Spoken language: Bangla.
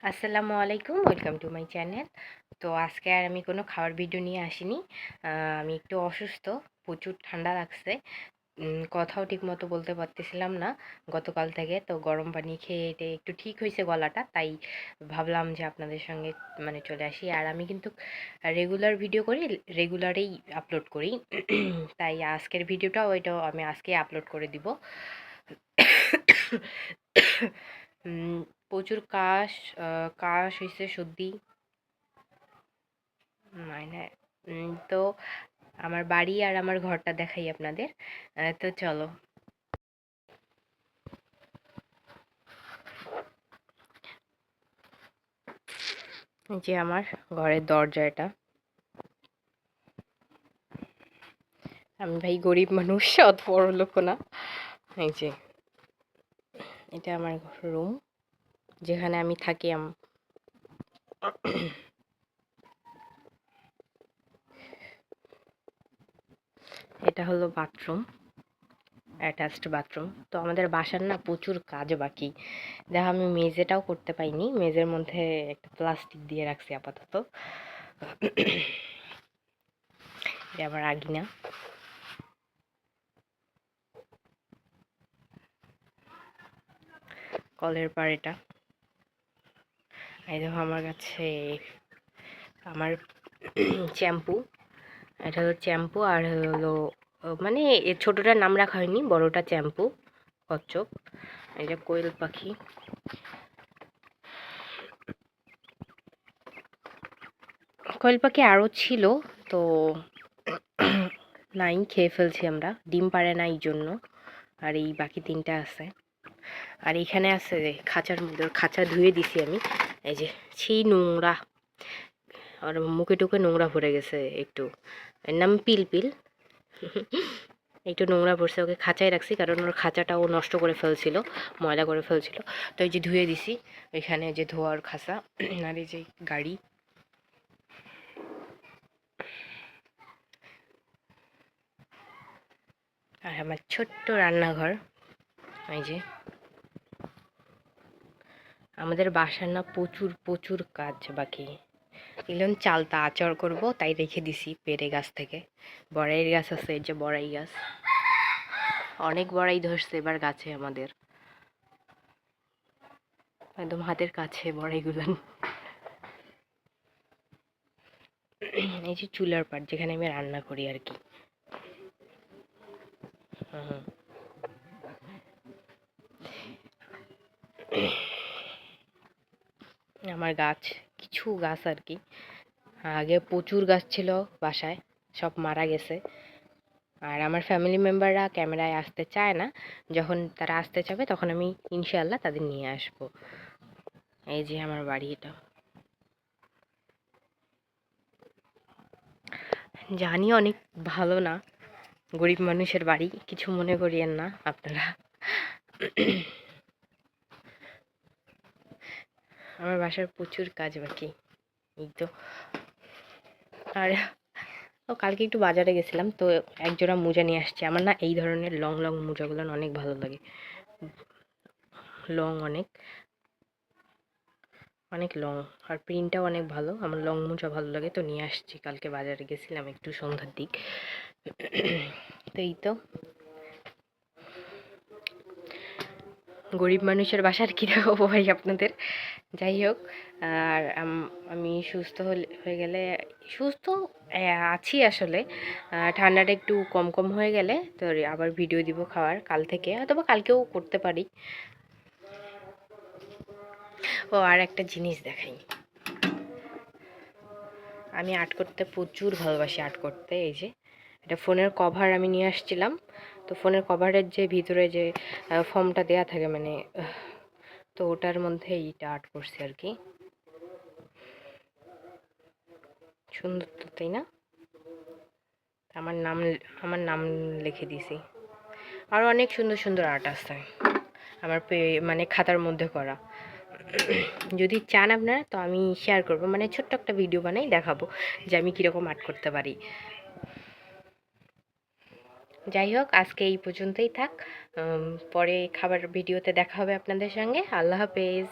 আসসালামু আলাইকুম, ওয়েলকাম টু মাই চ্যানেল। তো আজকে আর আমি কোনো খাওয়ার ভিডিও নিয়ে আসিনি। আমি একটু অসুস্থ, প্রচুর ঠান্ডা লাগছে। কথাও ঠিকমতো বলতে পারতেছিলাম না গতকাল থেকে। তো গরম পানি খেয়ে এটা একটু ঠিক হয়েছে গলাটা, তাই ভাবলাম যে আপনাদের সঙ্গে মানে চলে আসি। আর আমি কিন্তু রেগুলার ভিডিও করি, রেগুলারেই আপলোড করি। তাই আজকের ভিডিওটাও এটাও আমি আজকে আপলোড করে দিব। প্রচুর কাশ হয়েছে, সর্দি মানে। তো আমার বাড়ি আর আমার ঘরটা দেখাই আপনাদের। তো চলো। এই যে আমার ঘরের দরজা এটা। আমি ভাই গরিব মানুষ, অত বড় লোক না। এই যে এটা আমার রুম, যেখানে আমি থাকি। এটা হলো বাথরুম, অ্যাটাচড বাথরুম। তো আমাদের বাসার না প্রচুর কাজ বাকি। দেখো আমি মেঝেটাও করতে পাইনি, মেঝের মধ্যে একটা প্লাস্টিক দিয়ে রাখছি আপাতত। এটা আবার আগিনা। কলের পার এটা। এই দেখো আমার কাছে আমার শ্যাম্পু। এটা হলো শ্যাম্পু, আর হলো মানে এর ছোটোটার নাম রাখা হয়নি, বড়টা শ্যাম্পু কচ্ছপ। এটা কোয়েল পাখি। কোয়েল পাখি আরও ছিল, তো নাই, খেয়ে ফেলছি আমরা। ডিম পারে না এই জন্য। আর এই বাকি তিনটা আছে। আর এখানে আছে যে খাঁচার মধ্যে, খাঁচা ধুয়ে দিছি আমি। এই যে সেই নোংরা, আর মুখে টুকে নোংরা ভরে গেছে একটু। এর নাম পিলপিল। একটু নোংরা পড়ছে, ওকে খাঁচায় রাখছি কারণ ওর খাঁচাটা ও নষ্ট করে ফেলছিল, ময়লা করে ফেলছিল। তো এই যে ধুয়ে দিছি এখানে, যে ধোয়ার খাঁচা। আর এই যে গাড়ি। আর আমার ছোট্ট রান্নাঘর। এই যে আমাদের বাসার না প্রচুর প্রচুর কাজ বাকি। এগুলো চালতা আচার করব, তাই রেখে দিছি পেঁড়ে গাছ থেকে। বড়াইয়ের গাছ আছে, এই যে বড়াই গাছ, অনেক বড়াই ধরছে এবার গাছে আমাদের, একদম হাতের কাছে বড়াইগুলান। এই যে চুলার পাট, যেখানে আমি রান্না করি আর কি। হুম। আমার গাছ, কিছু গাছ আর কি, আগে প্রচুর গাছ ছিল বাসায়, সব মারা গেছে। আর আমার ফ্যামিলি মেম্বাররা ক্যামেরায় আসতে চায় না, যখন তারা আসতে চাবে তখন আমি ইনশাআল্লাহ তাদের নিয়ে আসব। এই যে আমার বাড়ি এটা। জানি অনেক ভালো না, গরিব মানুষের বাড়ি, কিছু মনে করিয়েন না আপনারা। আমার বাসার প্রচুর কাজ বাকি, এই তো। আর কালকে একটু বাজারে গেছিলাম, তো একজোড়া মোজা নিয়ে আসছি। আমার না এই ধরনের লং লং মোজাগুলো অনেক ভালো লাগে, লং অনেক অনেক লং, আর প্রিন্টটাও অনেক ভালো। আমার লং মোজা ভালো লাগে, তো নিয়ে আসছি। কালকে বাজারে গেছিলাম একটু সন্ধ্যার দিক। তো এই তো, গরিব মানুষের বাসার কী দেখাবো ভাই আপনাদের। যাই হোক, আর আমি সুস্থ হয়ে গেলে, সুস্থ আছি আসলে। ঠান্ডাটা একটু কম কম হয়ে গেলে তো আবার ভিডিও দিব খাওয়ার, কাল থেকে অথবা কালকেও করতে পারি। ও আর একটা জিনিস দেখাই, আমি আর্ট করতে প্রচুর ভালোবাসি। আর্ট করতে, এই যে এটা ফোনের কভার আমি নিয়ে আসছিলাম। তো ফোনের কভারের যে ভিতরে যে ফর্মটা দেয়া থাকে মানে, তো ওটার মধ্যে এইটা আর্ট করছি আর কি। সুন্দর তো, তাই না? আমার নাম, আমার নাম লিখে দিছি। আরও অনেক সুন্দর সুন্দর আর্ট আছে আমার মানে খাতার মধ্যে করা। যদি চান আপনারা তো আমি শেয়ার করব, মানে ছোট্ট একটা ভিডিও বানাই দেখাবো যে আমি কীরকম আর্ট করতে পারি। যাই হোক, আজকে এই পর্যন্তই থাক। পরে খাবার ভিডিওতে দেখা হবে আপনাদের সঙ্গে। আল্লাহ হাফেজ।